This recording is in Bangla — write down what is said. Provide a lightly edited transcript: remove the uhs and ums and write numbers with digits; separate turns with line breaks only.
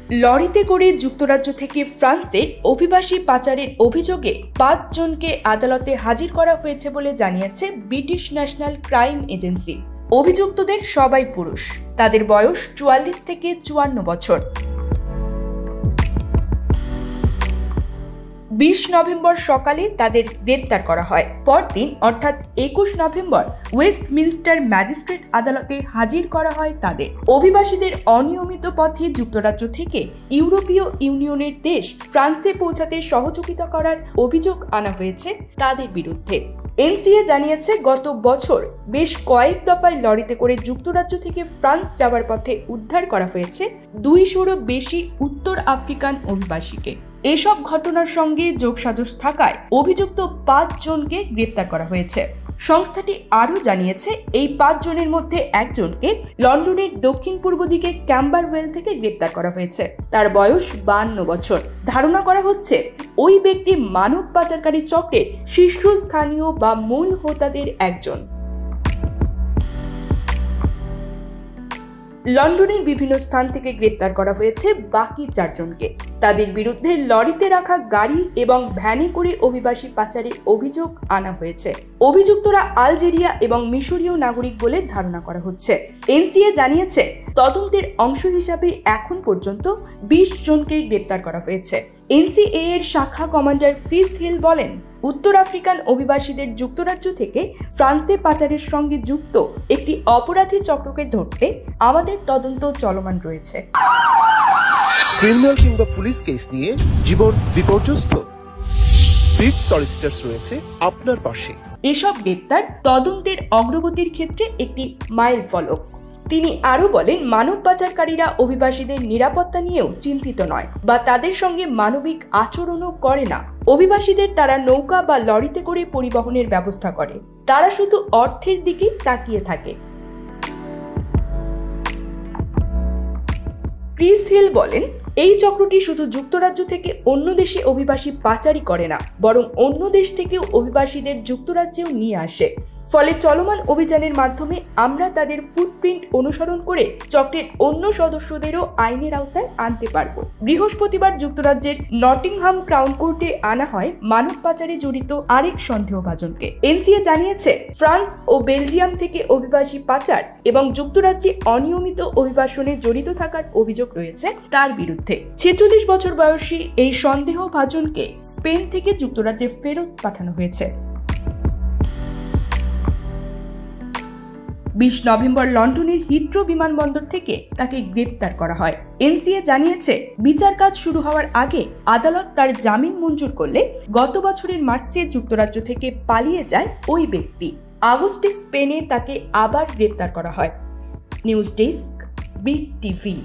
লরিতে করে যুক্তরাজ্য থেকে ফ্রান্সে অভিবাসী পাচারের অভিযোগে ৫ জনকে আদালতে হাজির করা হয়েছে বলে জানিয়েছে ব্রিটিশ ন্যাশনাল ক্রাইম এজেন্সি। অভিযুক্তদের সবাই পুরুষ, তাদের বয়স ৪৪ থেকে ৫৪ বছর। ২০ নভেম্বর সকালে তাদের গ্রেপ্তার করা হয়। পরদিন অর্থাৎ ২১ নভেম্বর ওয়েস্টমিনস্টার ম্যাজিস্ট্রেট আদালতে হাজির করা হয় তাদের। অভিবাসীদের অনিয়মিত পথে যুক্তরাজ্য থেকে ইউরোপীয় ইউনিয়নের দেশ ফ্রান্সে পৌঁছাতে সহযোগিতা করার অভিযোগ আনা হয়েছে তাদের বিরুদ্ধে। এনসিএ জানিয়েছে, গত বছর বেশ কয়েক দফায় লরিতে করে যুক্তরাজ্য থেকে ফ্রান্স যাওয়ার পথে উদ্ধার করা হয়েছে ২০০-রও বেশি উত্তর আফ্রিকান অভিবাসীকে। এসব ঘটনার সঙ্গে যোগসাজশ থাকায় অভিযুক্ত ৫ জনকে গ্রেপ্তার করা হয়েছে। সংস্থাটি আরও জানিয়েছে, এই ৫ জনের মধ্যে একজনকে লন্ডনের দক্ষিণ পূর্ব দিকে ক্যাম্বারওয়েল থেকে গ্রেপ্তার করা হয়েছে। তার বয়স ৫২ বছর। ধারণা করা হচ্ছে ওই ব্যক্তি মানব পাচারকারী চক্রের শীর্ষস্থানীয় বা মূল হোতাদের একজন। লন্ডনের বিভিন্ন স্থান থেকে গ্রেপ্তার করা হয়েছে বাকি ৪ জনকে। তাদের বিরুদ্ধে লরিতে রাখা গাড়ি এবং ভ্যানে করে অভিবাসী পাচারের অভিযোগ আনা হয়েছে। অভিযুক্তরা আলজেরিয়া এবং মিশরীয় নাগরিক বলে ধারণা করা হচ্ছে। এনসিএ জানিয়েছে, তদন্তের অংশ হিসাবে এখন পর্যন্ত ২০ জনকে গ্রেপ্তার করা হয়েছে। এনসিএ এর শাখা কমান্ডার ক্রিস হিল বলেন, উত্তর আফ্রিকান অভিবাসীদের যুক্তরাজ্য থেকে ফ্রান্সে পাচারের সঙ্গে যুক্ত একটি অপরাধী চক্রকে ধরতে আমাদের তদন্ত চলমান রয়েছে।
ক্রিমিনাল কিংবা পুলিশ কেস নিয়ে জীবন বিপর্যস্ত, ব্রিট সলিসিটরস রয়েছে আপনার পাশে।
এসব গ্রেপ্তার তদন্তের অগ্রগতির ক্ষেত্রে একটি মাইল ফলক। তিনি আরও বলেন, মানব পাচারকারীরা অভিবাসীদের নিরাপত্তা নিয়েও চিন্তিত নয় বা তাদের সঙ্গে মানবিক আচরণও করে না। অভিবাসীদের তারা নৌকা বা লরিতে করে পরিবহনের ব্যবস্থা করে, তারা শুধু অর্থের দিকেই তাকিয়ে থাকে। ক্রিস হিল বলেন, এই চক্রটি শুধু যুক্তরাজ্য থেকে অন্য দেশে অভিবাসী পাচারই করে না, বরং অন্য দেশ থেকেও অভিবাসীদের যুক্তরাজ্যেও নিয়ে আসে। ফলে চলমান অভিযানের মাধ্যমে আমরা তাদের ফুটপ্রিন্ট অনুসরণ করে চক্রের অন্য সদস্যদেরও আইনের আওতায় আনতে পারব। বৃহস্পতিবার যুক্তরাজ্যের নটিংহাম ক্রাউন কোর্টে আনা হয় মানব পাচারে জড়িত আরেক সন্দেহভাজনকে। এনসিএ জানিয়েছে, ফ্রান্স ও বেলজিয়াম থেকে অভিবাসী পাচার এবং যুক্তরাজ্যে অনিয়মিত অভিবাসনে জড়িত থাকার অভিযোগ রয়েছে তার বিরুদ্ধে। ৪৬ বছর বয়সী এই সন্দেহভাজনকে স্পেন থেকে যুক্তরাজ্যে ফেরত পাঠানো হয়েছে। ২০ নভেম্বর লন্ডনের হিথ্রো বিমানবন্দর থেকে তাকে গ্রেপ্তার করা হয়। এনসিএ জানিয়েছে, বিচার কাজ শুরু হওয়ার আগে আদালত তার জামিন মঞ্জুর করলে গত বছরের মার্চে যুক্তরাজ্য থেকে পালিয়ে যায় ওই ব্যক্তি। আগস্টে স্পেনে তাকে আবার গ্রেপ্তার করা হয়। News desk, Brit TV.